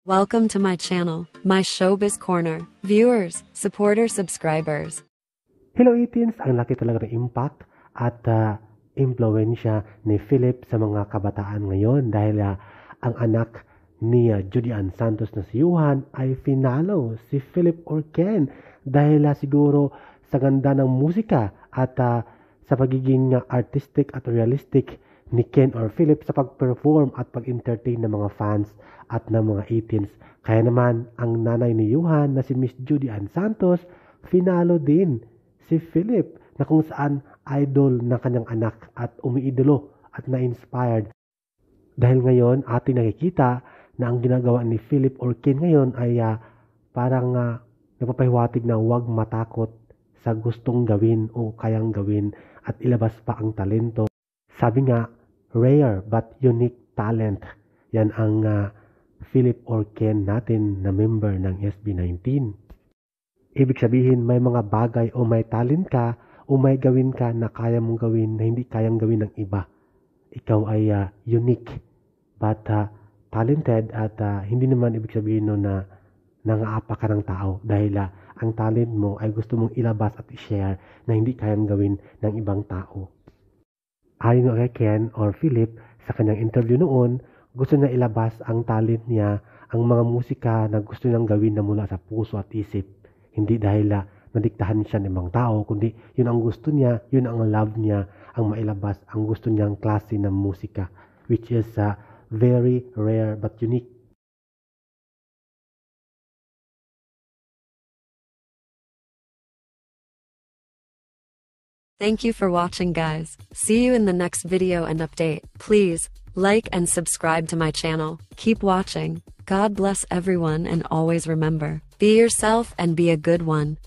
Welcome to my channel, my Showbiz Corner. Viewers, supporters, subscribers. Hello 18s! Ang laki talaga ng impact at impluensya ni Philip sa mga kabataan ngayon dahil ang anak ni Judy Ann Santos na si Johan ay finalo si Philip Orken dahil siguro sa ganda ng musika at sa pagiging artistic at realistic ni Ken or Philip sa pag-perform at pag-entertain ng mga fans at ng mga 18s. Kaya naman, ang nanay ni Johan na si Miss Judy Ann Santos, finalo din si Philip na kung saan idol ng kanyang anak at umiidolo at na-inspired. Dahil ngayon, ating nakikita na ang ginagawa ni Philip or Ken ngayon ay parang napapahiwatig na huwag matakot sa gustong gawin o kayang gawin at ilabas pa ang talento. Sabi nga, rare but unique talent. Yan ang Philip Orken natin na member ng SB19. Ibig sabihin, may mga bagay o may talent ka o may gawin ka na kaya mong gawin na hindi kayang gawin ng iba. Ikaw ay unique but talented at hindi naman ibig sabihin na nangaapa ka ng tao dahil ang talent mo ay gusto mong ilabas at i-share na hindi kayang gawin ng ibang tao. Ayon kay Ken or Philip, sa kanyang interview noon, gusto niya ilabas ang talent niya, ang mga musika na gusto niyang gawin na mula sa puso at isip. Hindi dahil nadiktahan siya ng ibang tao, kundi yun ang gusto niya, yun ang love niya, ang mailabas, ang gusto niyang klase ng musika, which is very rare but unique. Thank you for watching, guys. See you in the next video and update. Please like and subscribe to my channel. Keep watching. God bless everyone and always remember, be yourself and be a good one.